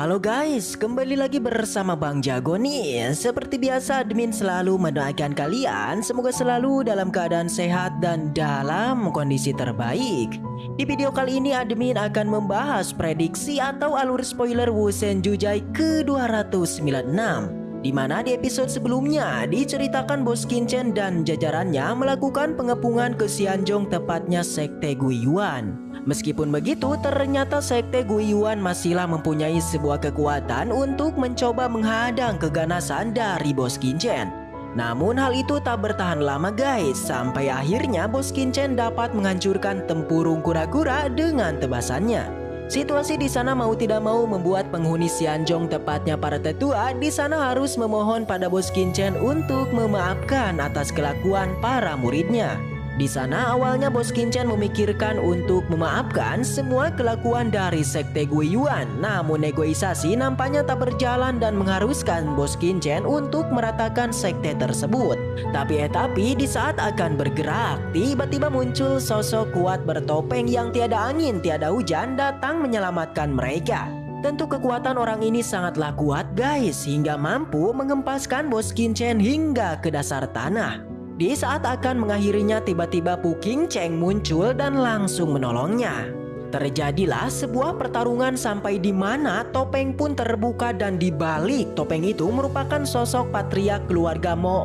Halo guys, kembali lagi bersama Bang Jago nih. Seperti biasa admin selalu mendoakan kalian semoga selalu dalam keadaan sehat dan dalam kondisi terbaik. Di video kali ini admin akan membahas prediksi atau alur spoiler Wusen Jujai ke-296. Di mana di episode sebelumnya diceritakan Bos Qianchen dan jajarannya melakukan pengepungan ke Xianzhong, tepatnya Sekte Guiyuan. Meskipun begitu, ternyata Sekte Guiyuan masihlah mempunyai sebuah kekuatan untuk mencoba menghadang keganasan dari Bos Qianchen. Namun hal itu tak bertahan lama guys, sampai akhirnya Bos Qianchen dapat menghancurkan tempurung kura-kura dengan tebasannya. Situasi di sana mau tidak mau membuat penghuni Xianzhong, tepatnya para tetua di sana harus memohon pada Bos Qianchen untuk memaafkan atas kelakuan para muridnya. Di sana awalnya Bos Qianchen memikirkan untuk memaafkan semua kelakuan dari Sekte Guiyuan, namun negosiasi nampaknya tak berjalan dan mengharuskan Bos Qianchen untuk meratakan sekte tersebut. Tapi di saat akan bergerak, tiba-tiba muncul sosok kuat bertopeng yang tiada angin tiada hujan datang menyelamatkan mereka. Tentu kekuatan orang ini sangatlah kuat guys, hingga mampu mengempaskan Bos Qianchen hingga ke dasar tanah. Di saat akan mengakhirinya, tiba-tiba Pu Qingcheng muncul dan langsung menolongnya. Terjadilah sebuah pertarungan sampai di mana topeng pun terbuka dan di balik topeng itu merupakan sosok patriark keluarga Mo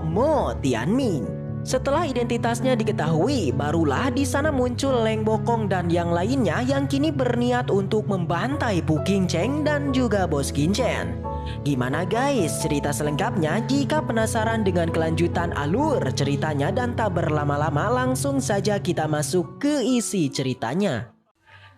Tianming. Setelah identitasnya diketahui, barulah di sana muncul Leng Bokong dan yang lainnya yang kini berniat untuk membantai Pu Qingcheng dan juga Bos Qianchen. Gimana guys cerita selengkapnya? Jika penasaran dengan kelanjutan alur ceritanya dan tak berlama-lama, langsung saja kita masuk ke isi ceritanya.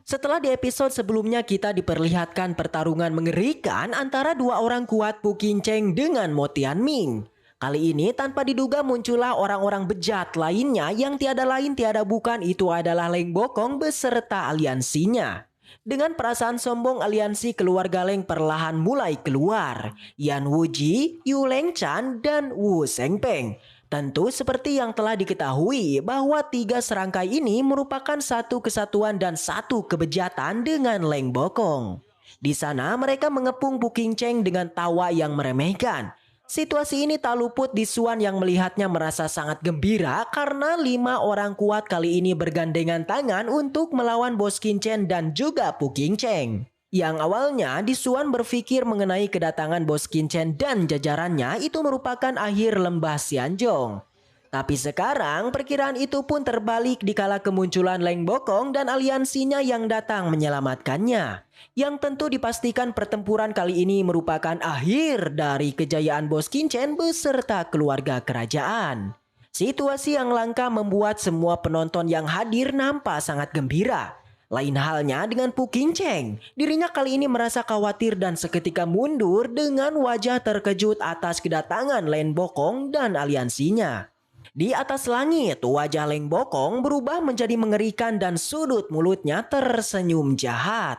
Setelah di episode sebelumnya kita diperlihatkan pertarungan mengerikan antara dua orang kuat Pu Qingcheng dengan Mo Tianming. Kali ini tanpa diduga muncullah orang-orang bejat lainnya yang tiada lain tiada bukan itu adalah Leng Bokong beserta aliansinya. Dengan perasaan sombong, aliansi keluarga Leng perlahan mulai keluar. Yan Wuji, Yu Lengchan, dan Wu Shengpeng. Tentu seperti yang telah diketahui bahwa tiga serangkai ini merupakan satu kesatuan dan satu kebejatan dengan Leng Bokong. Di sana mereka mengepung Pu Qingcheng dengan tawa yang meremehkan. Situasi ini tak luput di Xuan yang melihatnya merasa sangat gembira karena 5 orang kuat kali ini bergandengan tangan untuk melawan Bos Qianchen dan juga Pu Qingcheng. Yang awalnya di Xuan berpikir mengenai kedatangan Bos Qianchen dan jajarannya itu merupakan akhir lembah Xianzhong. Tapi sekarang perkiraan itu pun terbalik dikala kemunculan Leng Bokong dan aliansinya yang datang menyelamatkannya. Yang tentu dipastikan pertempuran kali ini merupakan akhir dari kejayaan Bos Qianchen beserta keluarga kerajaan. Situasi yang langka membuat semua penonton yang hadir nampak sangat gembira. Lain halnya dengan Pu Qingcheng, dirinya kali ini merasa khawatir dan seketika mundur dengan wajah terkejut atas kedatangan Leng Bokong dan aliansinya. Di atas langit, wajah Leng Bokong berubah menjadi mengerikan dan sudut mulutnya tersenyum jahat.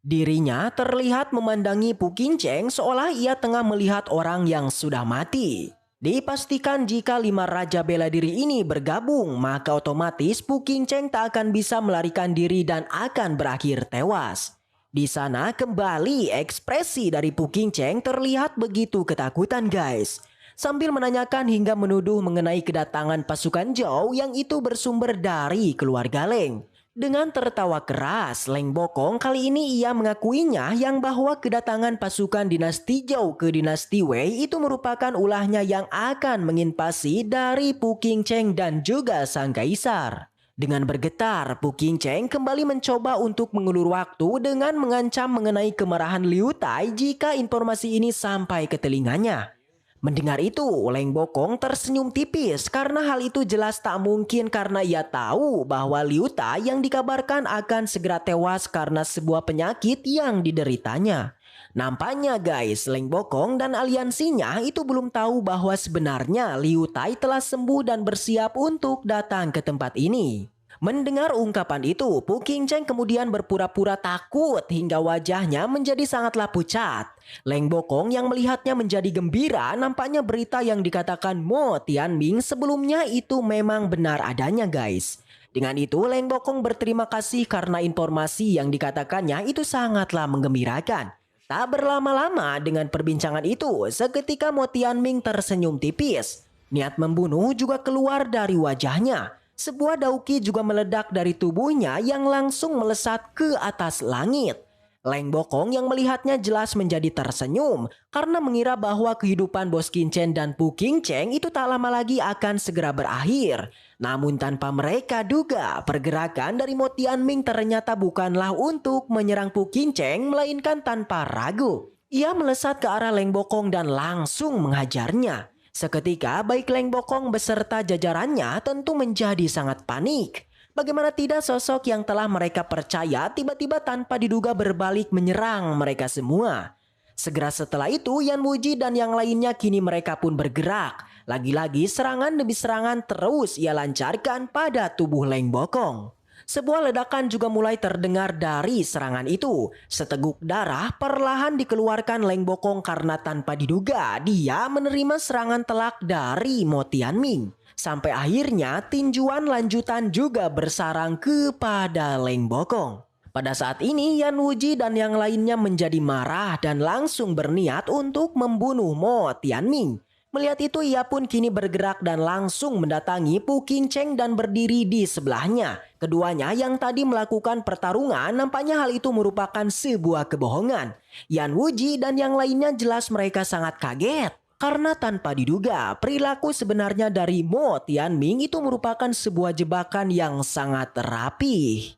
Dirinya terlihat memandangi Pu Qingcheng seolah ia tengah melihat orang yang sudah mati. Dipastikan jika 5 raja bela diri ini bergabung, maka otomatis Pu Qingcheng tak akan bisa melarikan diri dan akan berakhir tewas. Di sana kembali ekspresi dari Pu Qingcheng terlihat begitu ketakutan guys. Sambil menanyakan hingga menuduh mengenai kedatangan pasukan Zhou yang itu bersumber dari keluarga Leng. Dengan tertawa keras, Leng Bokong kali ini ia mengakuinya yang bahwa kedatangan pasukan dinasti Zhou ke dinasti Wei itu merupakan ulahnya yang akan menginvasi dari Pu Qingcheng dan juga sang kaisar. Dengan bergetar, Pu Qingcheng kembali mencoba untuk mengulur waktu dengan mengancam mengenai kemarahan Liu Tai jika informasi ini sampai ke telinganya. Mendengar itu, Leng Bokong tersenyum tipis karena hal itu jelas tak mungkin karena ia tahu bahwa Liu Tai yang dikabarkan akan segera tewas karena sebuah penyakit yang dideritanya. Nampaknya guys, Leng Bokong dan aliansinya itu belum tahu bahwa sebenarnya Liu Tai telah sembuh dan bersiap untuk datang ke tempat ini. Mendengar ungkapan itu, Pu Qingcheng kemudian berpura-pura takut hingga wajahnya menjadi sangatlah pucat. Leng Bokong yang melihatnya menjadi gembira, nampaknya berita yang dikatakan Mo Tianming sebelumnya itu memang benar adanya guys. Dengan itu, Leng Bokong berterima kasih karena informasi yang dikatakannya itu sangatlah menggembirakan. Tak berlama-lama dengan perbincangan itu, seketika Mo Tianming tersenyum tipis. Niat membunuh juga keluar dari wajahnya. Sebuah dauki juga meledak dari tubuhnya yang langsung melesat ke atas langit. Leng Bokong yang melihatnya jelas menjadi tersenyum karena mengira bahwa kehidupan Bos Qincen dan Pu Qingcheng itu tak lama lagi akan segera berakhir. Namun tanpa mereka duga, pergerakan dari Mo Tianming ternyata bukanlah untuk menyerang Pu Qingcheng melainkan tanpa ragu. Ia melesat ke arah Leng Bokong dan langsung menghajarnya. Seketika baik Leng Bokong beserta jajarannya tentu menjadi sangat panik. Bagaimana tidak sosok yang telah mereka percaya tiba-tiba tanpa diduga berbalik menyerang mereka semua. Segera setelah itu Yan Wuji dan yang lainnya kini mereka pun bergerak. Lagi-lagi serangan demi serangan terus ia lancarkan pada tubuh Leng Bokong. Sebuah ledakan juga mulai terdengar dari serangan itu. Seteguk darah perlahan dikeluarkan Leng Bokong karena tanpa diduga dia menerima serangan telak dari Mo Tianming. Sampai akhirnya tinjuan lanjutan juga bersarang kepada Leng Bokong. Pada saat ini Yan Wuji dan yang lainnya menjadi marah dan langsung berniat untuk membunuh Mo Tianming. Melihat itu ia pun kini bergerak dan langsung mendatangi Pu Qingcheng dan berdiri di sebelahnya. Keduanya yang tadi melakukan pertarungan nampaknya hal itu merupakan sebuah kebohongan. Yan Wuji dan yang lainnya jelas mereka sangat kaget. Karena tanpa diduga, perilaku sebenarnya dari Mo Tianming itu merupakan sebuah jebakan yang sangat rapi.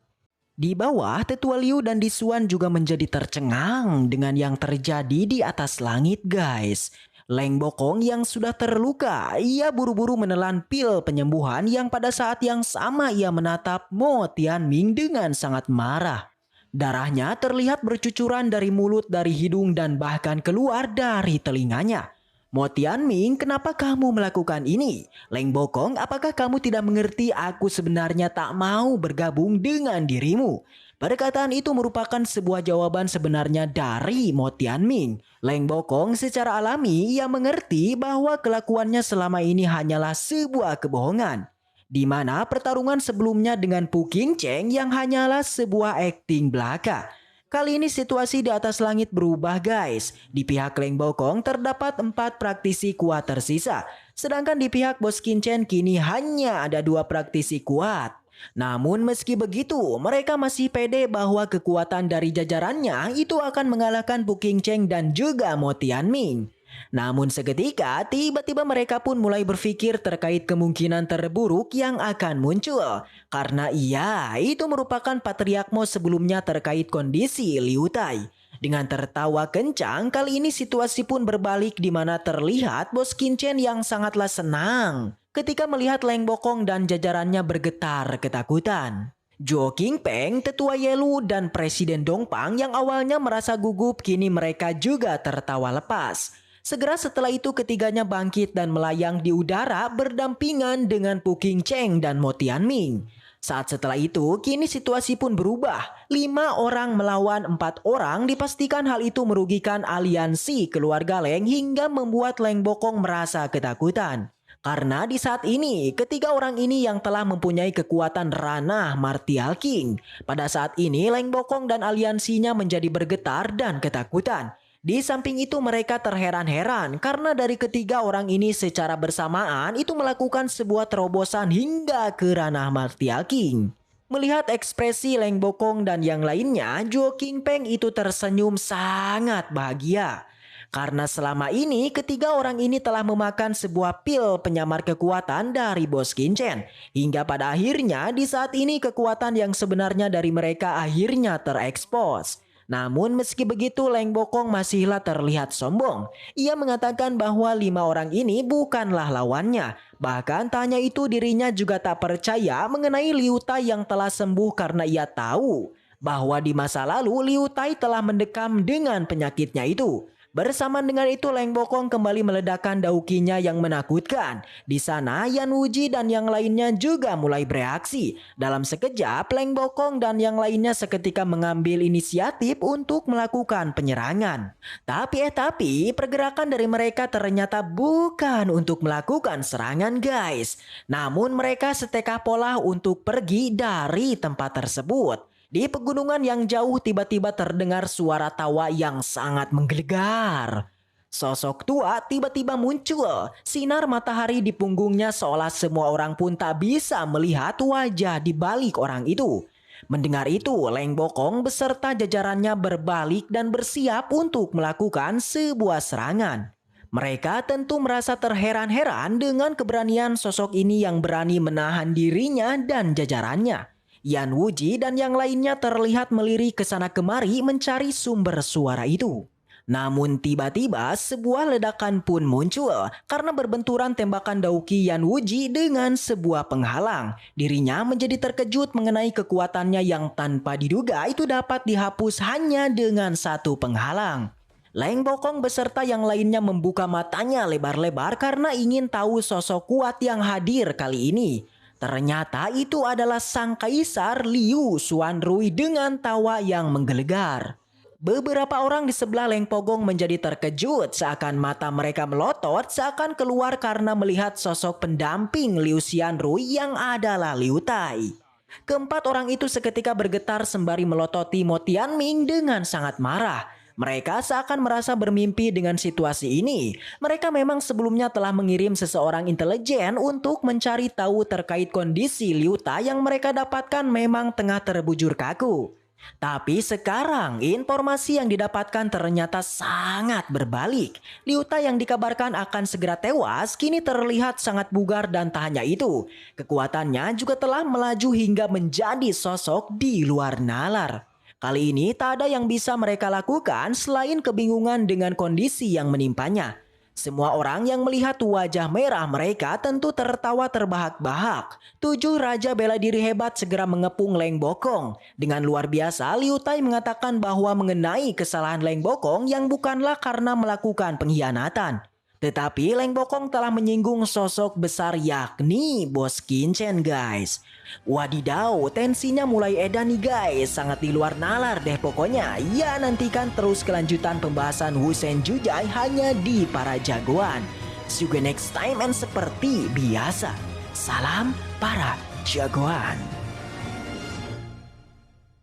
Di bawah, Tetua Liu dan Disuan juga menjadi tercengang dengan yang terjadi di atas langit, guys. Leng Bokong yang sudah terluka, ia buru-buru menelan pil penyembuhan yang pada saat yang sama ia menatap Mo Tianming dengan sangat marah. Darahnya terlihat bercucuran dari mulut, dari hidung, dan bahkan keluar dari telinganya. Mo Tianming, kenapa kamu melakukan ini? Leng Bokong, apakah kamu tidak mengerti aku sebenarnya tak mau bergabung dengan dirimu? Perkataan itu merupakan sebuah jawaban sebenarnya dari Mo Tianming. Leng Bokong secara alami ia mengerti bahwa kelakuannya selama ini hanyalah sebuah kebohongan. Di mana pertarungan sebelumnya dengan Pu Qingcheng yang hanyalah sebuah akting belaka. Kali ini situasi di atas langit berubah, guys. Di pihak Leng Bokong terdapat 4 praktisi kuat tersisa. Sedangkan di pihak Bos Qincen kini hanya ada 2 praktisi kuat. Namun meski begitu, mereka masih pede bahwa kekuatan dari jajarannya itu akan mengalahkan Pu Qingcheng dan juga Mo Tianming. Namun seketika tiba-tiba mereka pun mulai berpikir terkait kemungkinan terburuk yang akan muncul. Karena itu merupakan patriark Mo sebelumnya terkait kondisi Liu Tai. Dengan tertawa kencang, kali ini situasi pun berbalik di mana terlihat Bos Qincen yang sangatlah senang ketika melihat Leng Bokong dan jajarannya bergetar ketakutan. Zhuo Qingpeng, Tetua Yelu, dan Presiden Dongpang yang awalnya merasa gugup kini mereka juga tertawa lepas. Segera setelah itu ketiganya bangkit dan melayang di udara berdampingan dengan Pu Qingcheng dan Mo Tianming. Saat setelah itu kini situasi pun berubah. 5 orang melawan 4 orang, dipastikan hal itu merugikan aliansi keluarga Leng hingga membuat Leng Bokong merasa ketakutan. Karena di saat ini ketiga orang ini yang telah mempunyai kekuatan ranah Martial King. Pada saat ini Leng Bokong dan aliansinya menjadi bergetar dan ketakutan. Di samping itu mereka terheran-heran karena dari ketiga orang ini secara bersamaan itu melakukan sebuah terobosan hingga ke ranah Martial King. Melihat ekspresi Leng Bokong dan yang lainnya, Zhuo Qingpeng itu tersenyum sangat bahagia. Karena selama ini ketiga orang ini telah memakan sebuah pil penyamar kekuatan dari Bos Qincen. Hingga pada akhirnya di saat ini kekuatan yang sebenarnya dari mereka akhirnya terekspos. Namun meski begitu Leng Bokong masihlah terlihat sombong. Ia mengatakan bahwa 5 orang ini bukanlah lawannya. Bahkan tak hanya itu dirinya juga tak percaya mengenai Liu Tai yang telah sembuh karena ia tahu bahwa di masa lalu Liu Tai telah mendekam dengan penyakitnya itu. Bersamaan dengan itu Leng Bokong kembali meledakkan daukinya yang menakutkan. Di sana Yan Wuji dan yang lainnya juga mulai bereaksi. Dalam sekejap Leng Bokong dan yang lainnya seketika mengambil inisiatif untuk melakukan penyerangan. Tapi pergerakan dari mereka ternyata bukan untuk melakukan serangan, guys. Namun mereka setekah pola untuk pergi dari tempat tersebut. Di pegunungan yang jauh tiba-tiba terdengar suara tawa yang sangat menggelegar. Sosok tua tiba-tiba muncul. Sinar matahari di punggungnya seolah semua orang pun tak bisa melihat wajah di balik orang itu. Mendengar itu, Leng Bokong beserta jajarannya berbalik dan bersiap untuk melakukan sebuah serangan. Mereka tentu merasa terheran-heran dengan keberanian sosok ini yang berani menahan dirinya dan jajarannya. Yan Wuji dan yang lainnya terlihat melirik ke sana kemari mencari sumber suara itu. Namun tiba-tiba sebuah ledakan pun muncul karena berbenturan tembakan Dauki Yan Wuji dengan sebuah penghalang. Dirinya menjadi terkejut mengenai kekuatannya yang tanpa diduga itu dapat dihapus hanya dengan satu penghalang. Leng Bokong beserta yang lainnya membuka matanya lebar-lebar karena ingin tahu sosok kuat yang hadir kali ini. Ternyata itu adalah sang kaisar Liu Xuanrui dengan tawa yang menggelegar. Beberapa orang di sebelah Leng Pogong menjadi terkejut seakan mata mereka melotot seakan keluar karena melihat sosok pendamping Liu Xuanrui yang adalah Liu Tai. Keempat orang itu seketika bergetar sembari melototi Mo Tianming dengan sangat marah. Mereka seakan merasa bermimpi dengan situasi ini. Mereka memang sebelumnya telah mengirim seseorang intelijen untuk mencari tahu terkait kondisi Liu Tai yang mereka dapatkan memang tengah terbujur kaku. Tapi sekarang informasi yang didapatkan ternyata sangat berbalik. Liu Tai yang dikabarkan akan segera tewas kini terlihat sangat bugar dan tak hanya itu. Kekuatannya juga telah melaju hingga menjadi sosok di luar nalar. Kali ini tak ada yang bisa mereka lakukan selain kebingungan dengan kondisi yang menimpanya. Semua orang yang melihat wajah merah mereka tentu tertawa terbahak-bahak. 7 raja bela diri hebat segera mengepung Leng Bokong. Dengan luar biasa, Liu Tai mengatakan bahwa mengenai kesalahan Leng Bokong yang bukanlah karena melakukan pengkhianatan. Tetapi Leng Bokong telah menyinggung sosok besar yakni Bos Qianchen guys. Wadidaw, tensinya mulai edan nih guys, sangat di luar nalar deh pokoknya. Ya nantikan terus kelanjutan pembahasan Wu Shen Jujai hanya di Para Jagoan. See you next time and seperti biasa, salam para jagoan.